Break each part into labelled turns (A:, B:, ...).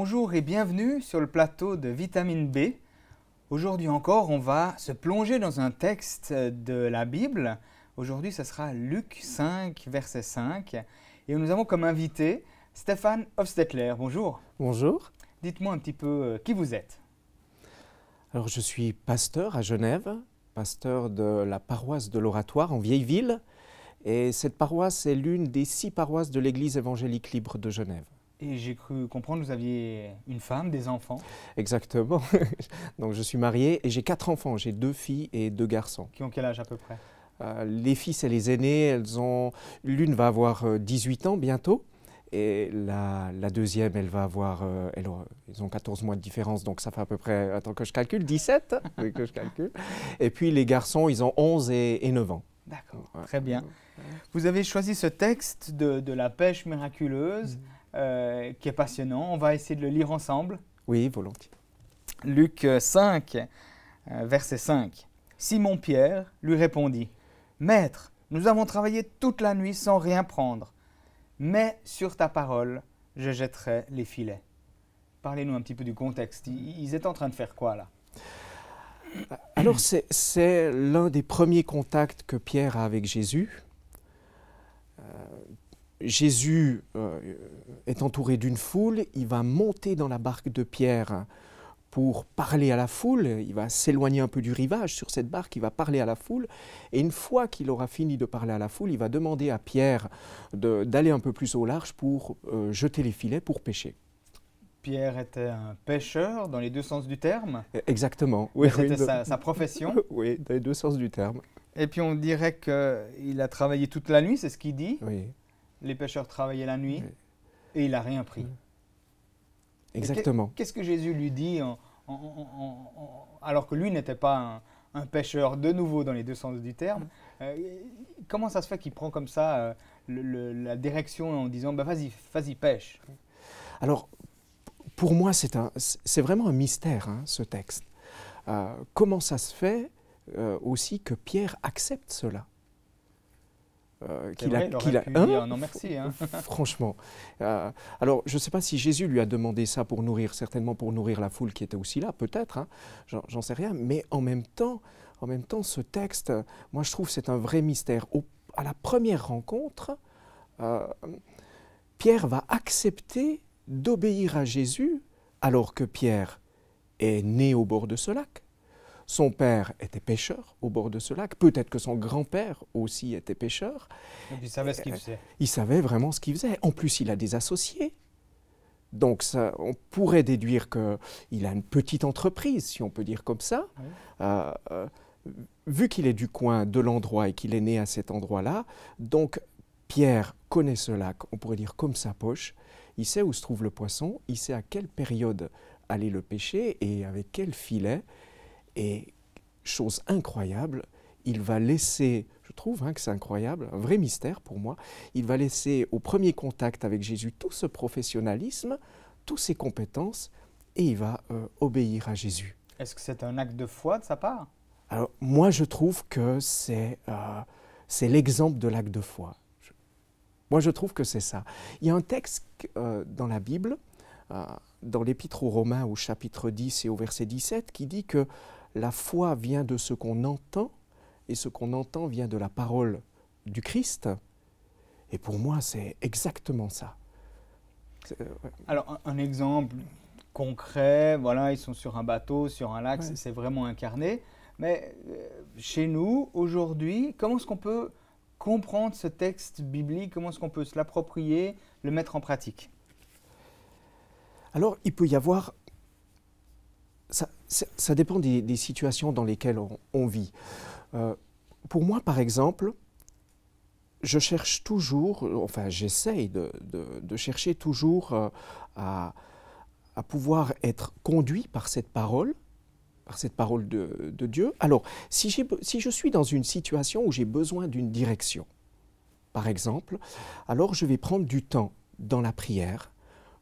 A: Bonjour et bienvenue sur le plateau de Vitamine B. Aujourd'hui encore, on va se plonger dans un texte de la Bible. Aujourd'hui, ce sera Luc 5, verset 5. Et nous avons comme invité Stéphane Hofstetler. Bonjour.
B: Bonjour.
A: Dites-moi un petit peu qui vous êtes.
B: Alors, je suis pasteur à Genève, pasteur de la paroisse de l'Oratoire en Vieille-Ville. Et cette paroisse est l'une des 6 paroisses de l'Église évangélique libre de Genève.
A: Et j'ai cru comprendre que vous aviez une femme, des enfants.
B: Exactement. Donc, je suis marié et j'ai 4 enfants. J'ai 2 filles et 2 garçons.
A: Qui ont quel âge à peu près?
B: Les filles, c'est les aînées. L'une va avoir 18 ans bientôt. Et la deuxième, elle va avoir, ils ont 14 mois de différence, donc ça fait à peu près, attends que je calcule, 17, oui, que je calcule. Et puis les garçons, ils ont 11 et 9 ans.
A: D'accord, très bien. Vous avez choisi ce texte de la pêche miraculeuse qui est passionnant. On va essayer de le lire ensemble.
B: Oui, volontiers.
A: Luc 5, verset 5. Simon-Pierre lui répondit, « Maître, nous avons travaillé toute la nuit sans rien prendre. Mais sur ta parole, je jetterai les filets. » Parlez-nous un petit peu du contexte. Ils étaient en train de faire quoi là?
B: Alors c'est l'un des premiers contacts que Pierre a avec Jésus. Jésus est entouré d'une foule, il va monter dans la barque de Pierre pour parler à la foule, il va s'éloigner un peu du rivage sur cette barque, il va parler à la foule, et une fois qu'il aura fini de parler à la foule, il va demander à Pierre d'aller un peu plus au large pour jeter les filets pour pêcher.
A: Pierre était un pêcheur dans les deux sens du terme.
B: Exactement.
A: Oui, c'était sa profession.
B: Oui, dans les deux sens du terme.
A: Et puis on dirait qu'il a travaillé toute la nuit, c'est ce qu'il dit.
B: Oui.
A: Les pêcheurs travaillaient la nuit et il n'a rien pris.
B: Exactement.
A: Qu'est-ce que Jésus lui dit alors que lui n'était pas un pêcheur de nouveau dans les deux sens du terme? Comment ça se fait qu'il prend comme ça la direction en disant bah, vas-y, pêche?
B: Alors, pour moi, c'est vraiment un mystère, hein, ce texte. Comment ça se fait aussi que Pierre accepte cela?
A: Il aurait pu dire non merci. Hein.
B: Franchement. Alors, je ne sais pas si Jésus lui a demandé ça pour nourrir, certainement pour nourrir la foule qui était aussi là, peut-être, hein, j'en sais rien, mais en même temps, ce texte, moi je trouve que c'est un vrai mystère. À la première rencontre, Pierre va accepter d'obéir à Jésus alors que Pierre est né au bord de ce lac. Son père était pêcheur au bord de ce lac. Peut-être que son grand-père aussi était pêcheur.
A: Donc il savait ce qu'il faisait.
B: Il savait vraiment ce qu'il faisait. En plus, il a des associés. Donc ça, on pourrait déduire qu'il a une petite entreprise, si on peut dire comme ça. Oui. Vu qu'il est du coin, de l'endroit et qu'il est né à cet endroit-là, donc Pierre connaît ce lac, on pourrait dire comme sa poche. Il sait où se trouve le poisson, il sait à quelle période aller le pêcher et avec quel filet. Et chose incroyable, il va laisser, je trouve que c'est incroyable, un vrai mystère pour moi, il va laisser au premier contact avec Jésus tout ce professionnalisme, toutes ses compétences, et il va obéir à Jésus.
A: Est-ce que c'est un acte de foi de sa part?
B: Alors moi je trouve que c'est l'exemple de l'acte de foi. Moi je trouve que c'est ça. Il y a un texte dans la Bible, dans l'Épître aux Romains au chapitre 10 et au verset 17, qui dit que la foi vient de ce qu'on entend, et ce qu'on entend vient de la parole du Christ. Et pour moi, c'est exactement ça.
A: Alors, un exemple concret, voilà, ils sont sur un bateau, sur un lac, c'est vraiment incarné. Mais chez nous, aujourd'hui, comment est-ce qu'on peut comprendre ce texte biblique? Comment est-ce qu'on peut se l'approprier, le mettre en pratique?
B: Alors, il peut y avoir... Ça dépend des situations dans lesquelles on vit. Pour moi, par exemple, je cherche toujours, enfin j'essaye de chercher toujours à pouvoir être conduit par cette parole de Dieu. Alors, si je suis dans une situation où j'ai besoin d'une direction, par exemple, alors je vais prendre du temps dans la prière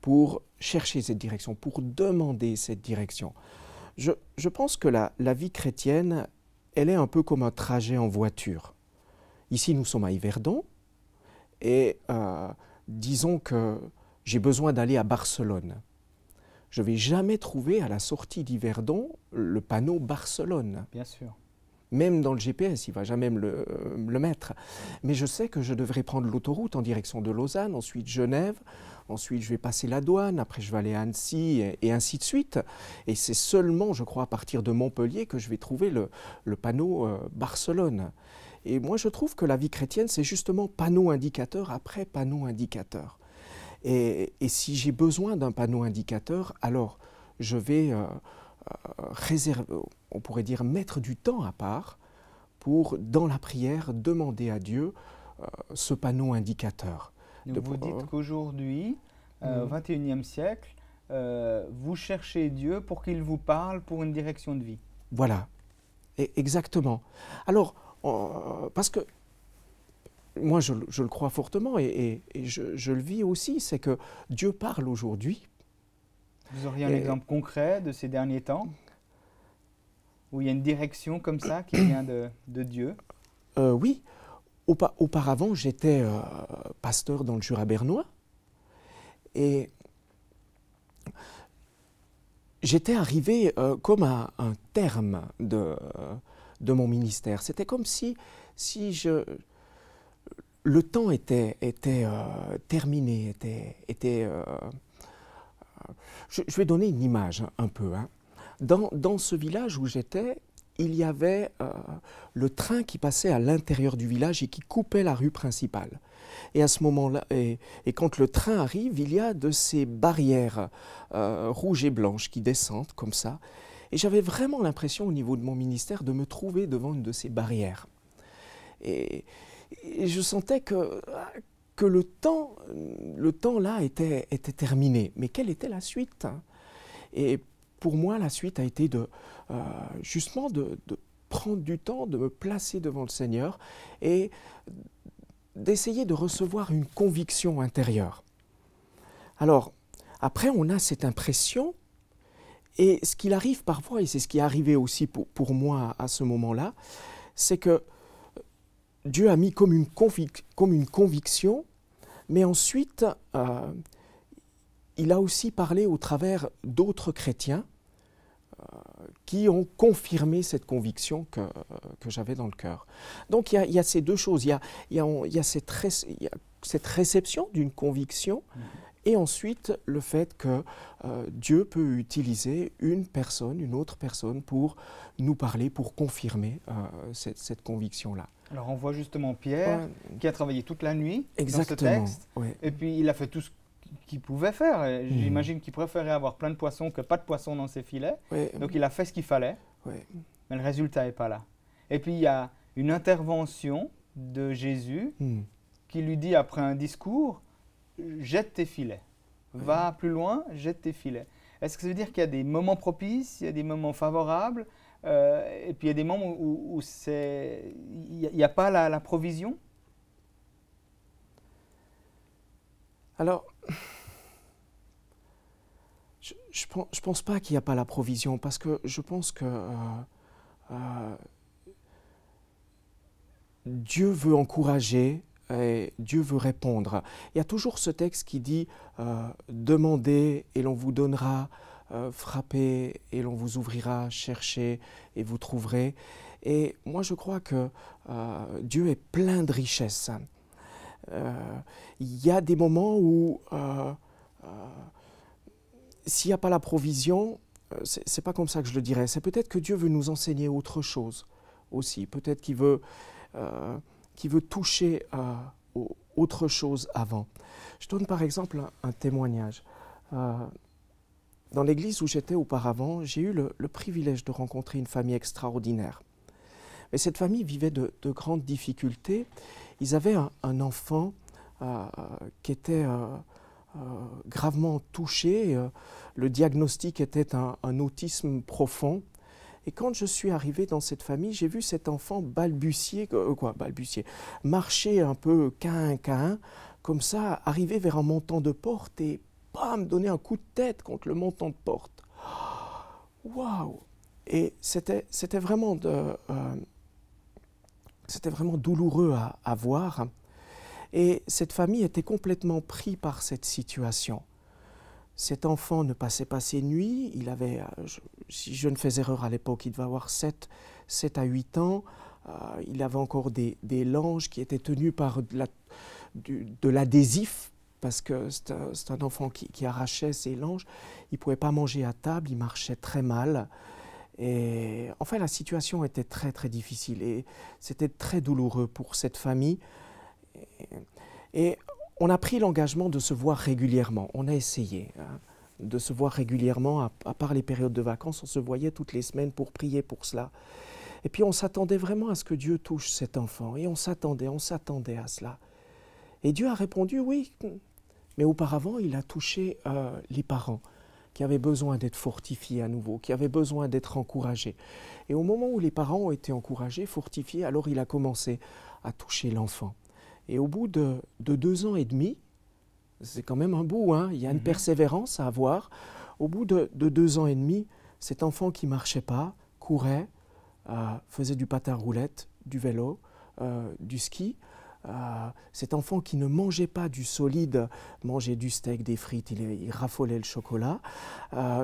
B: pour chercher cette direction, pour demander cette direction. Je pense que la vie chrétienne, elle est un peu comme un trajet en voiture. Ici, nous sommes à Yverdon et disons que j'ai besoin d'aller à Barcelone. je ne vais jamais trouver à la sortie d'Yverdon le panneau Barcelone.
A: Bien sûr.
B: Même dans le GPS, il ne va jamais me le mettre. Mais je sais que je devrais prendre l'autoroute en direction de Lausanne, ensuite Genève, ensuite je vais passer la douane, après je vais aller à Annecy et ainsi de suite. Et c'est seulement, je crois, à partir de Montpellier que je vais trouver le panneau Barcelone. Et moi, je trouve que la vie chrétienne, c'est justement panneau indicateur après panneau indicateur. Et si j'ai besoin d'un panneau indicateur, alors je vais réserver, on pourrait dire mettre du temps à part pour, dans la prière, demander à Dieu ce panneau indicateur.
A: Donc vous dites qu'aujourd'hui, au XXIe siècle, vous cherchez Dieu pour qu'il vous parle pour une direction de vie.
B: Voilà, exactement. Alors, parce que moi je le crois fortement et je le vis aussi, c'est que Dieu parle aujourd'hui.
A: Vous auriez un exemple concret de ces derniers temps où il y a une direction comme ça qui vient de Dieu?
B: Oui, auparavant j'étais pasteur dans le Jura bernois et j'étais arrivé comme à un terme de mon ministère. C'était comme si le temps était terminé, je vais donner une image un peu. Hein. Dans ce village où j'étais, il y avait le train qui passait à l'intérieur du village et qui coupait la rue principale. Et à ce moment-là, et quand le train arrive, il y a de ces barrières rouges et blanches qui descendent comme ça. Et j'avais vraiment l'impression au niveau de mon ministère de me trouver devant une de ces barrières. Et je sentais que le temps là était terminé. Mais quelle était la suite? Et pour moi, la suite a été justement de prendre du temps, de me placer devant le Seigneur et d'essayer de recevoir une conviction intérieure. Alors, après, on a cette impression, et ce qu'il arrive parfois, et c'est ce qui est arrivé aussi pour moi à ce moment-là, c'est que Dieu a mis comme une conviction, mais ensuite, il a aussi parlé au travers d'autres chrétiens qui ont confirmé cette conviction que j'avais dans le cœur. Donc il y a ces deux choses, il y a cette réception d'une conviction et ensuite le fait que Dieu peut utiliser une autre personne pour nous parler, pour confirmer cette conviction-là.
A: Alors on voit justement Pierre qui a travaillé toute la nuit dans ce texte, et puis il a fait tout ce qu'il pouvait faire. J'imagine qu'il préférait avoir plein de poissons que pas de poissons dans ses filets. Donc il a fait ce qu'il fallait, mais le résultat n'est pas là. Et puis il y a une intervention de Jésus qui lui dit après un discours, jette tes filets, va plus loin, jette tes filets. Est-ce que ça veut dire qu'il y a des moments propices, il y a des moments favorables, et puis il y a des moments où il n'y a pas la provision?
B: Alors, je pense pas qu'il n'y a pas la provision, parce que je pense que Dieu veut encourager et Dieu veut répondre. Il y a toujours ce texte qui dit « Demandez et l'on vous donnera, frappez et l'on vous ouvrira, cherchez et vous trouverez ». Et moi je crois que Dieu est plein de richesses. Il y a des moments où s'il n'y a pas la provision, c'est pas comme ça que je le dirais. C'est peut-être que Dieu veut nous enseigner autre chose aussi. Peut-être qu'il veut toucher autre chose avant. Je donne par exemple un témoignage. Dans l'église où j'étais auparavant, j'ai eu le privilège de rencontrer une famille extraordinaire. Mais cette famille vivait de grandes difficultés. Ils avaient un enfant qui était gravement touché. Le diagnostic était un autisme profond. Et quand je suis arrivé dans cette famille, j'ai vu cet enfant marcher un peu qu'un, comme ça, arriver vers un montant de porte et bam, donner un coup de tête contre le montant de porte. Waouh! Et c'était vraiment douloureux à voir. Et cette famille était complètement prise par cette situation. cet enfant ne passait pas ses nuits. Il avait, si je ne fais erreur à l'époque, il devait avoir 7 à 8 ans. Il avait encore des langes qui étaient tenus par de l'adhésif, parce que c'est un enfant qui arrachait ses langes. Il ne pouvait pas manger à table, il marchait très mal. Et enfin, la situation était très très difficile et c'était très douloureux pour cette famille. Et on a pris l'engagement de se voir régulièrement. On a essayé de se voir régulièrement, à part les périodes de vacances. On se voyait toutes les semaines pour prier pour cela. Et puis on s'attendait vraiment à ce que Dieu touche cet enfant. Et on s'attendait à cela. Et Dieu a répondu oui, mais auparavant il a touché les parents qui avaient besoin d'être fortifiés à nouveau, qui avaient besoin d'être encouragés. Et au moment où les parents ont été encouragés, fortifiés, alors il a commencé à toucher l'enfant. Et au bout de 2 ans et demi, c'est quand même un bout, hein, il y a une persévérance à avoir. Au bout de 2 ans et demi, cet enfant qui ne marchait pas, courait, faisait du patin à roulettes, du vélo, du ski. Cet enfant qui ne mangeait pas du solide, mangeait du steak, des frites, il raffolait le chocolat.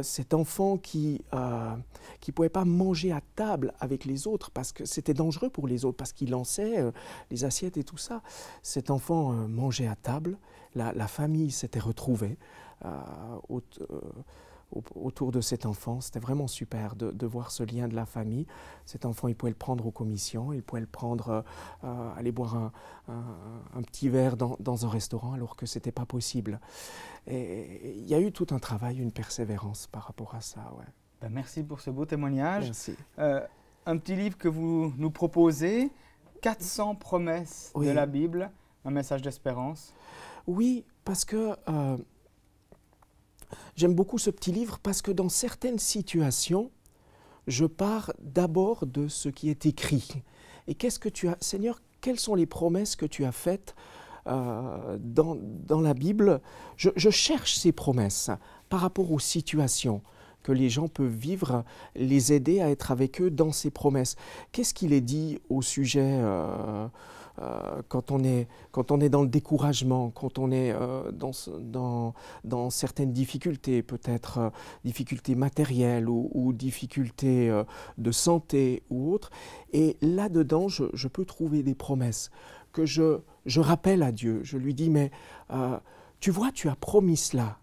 B: Cet enfant qui ne pouvait pas manger à table avec les autres parce que c'était dangereux pour les autres, parce qu'il lançait les assiettes et tout ça. Cet enfant mangeait à table, la famille s'était retrouvée autour de cet enfant. C'était vraiment super de voir ce lien de la famille. Cet enfant, il pouvait le prendre aux commissions, il pouvait le prendre, aller boire un petit verre dans un restaurant alors que ce n'était pas possible. Et il y a eu tout un travail, une persévérance par rapport à ça. Ouais.
A: Ben, merci pour ce beau témoignage.
B: Merci.
A: Un petit livre que vous nous proposez, 400 promesses de la Bible, un message d'espérance. Oui, parce que j'aime beaucoup ce petit livre parce que dans certaines situations, je pars d'abord de ce qui est écrit. Et qu'est-ce que tu as, Seigneur, quelles sont les promesses que tu as faites dans la Bible? Je cherche ces promesses par rapport aux situations que les gens peuvent vivre, les aider à être avec eux dans ces promesses. Qu'est-ce qu'il est dit au sujet quand on est dans le découragement, quand on est dans certaines difficultés, peut-être difficultés matérielles ou difficultés de santé ou autres. Et là-dedans, je peux trouver des promesses que je rappelle à Dieu. Je lui dis, mais tu vois, tu as promis cela.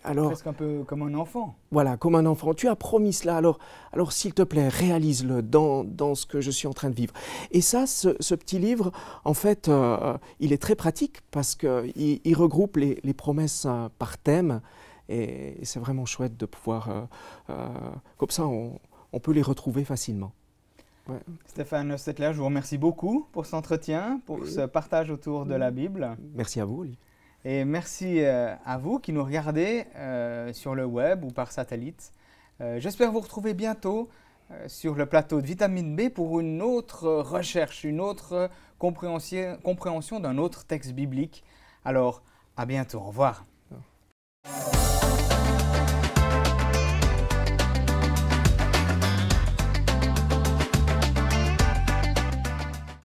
A: Alors, presque un peu comme un enfant.
B: Voilà, comme un enfant. Tu as promis cela, alors s'il te plaît, réalise-le dans ce que je suis en train de vivre. Et ça, ce petit livre, en fait, il est très pratique parce qu'il regroupe les promesses par thème. Et c'est vraiment chouette de pouvoir... comme ça, on peut les retrouver facilement. Ouais.
A: Stéphane Stettler, je vous remercie beaucoup pour cet entretien, pour ce partage autour de la Bible.
B: Merci à vous, Olivier.
A: Et merci à vous qui nous regardez sur le web ou par satellite. J'espère vous retrouver bientôt sur le plateau de Vitamine B pour une autre recherche, une autre compréhension d'un autre texte biblique. Alors, à bientôt. Au revoir.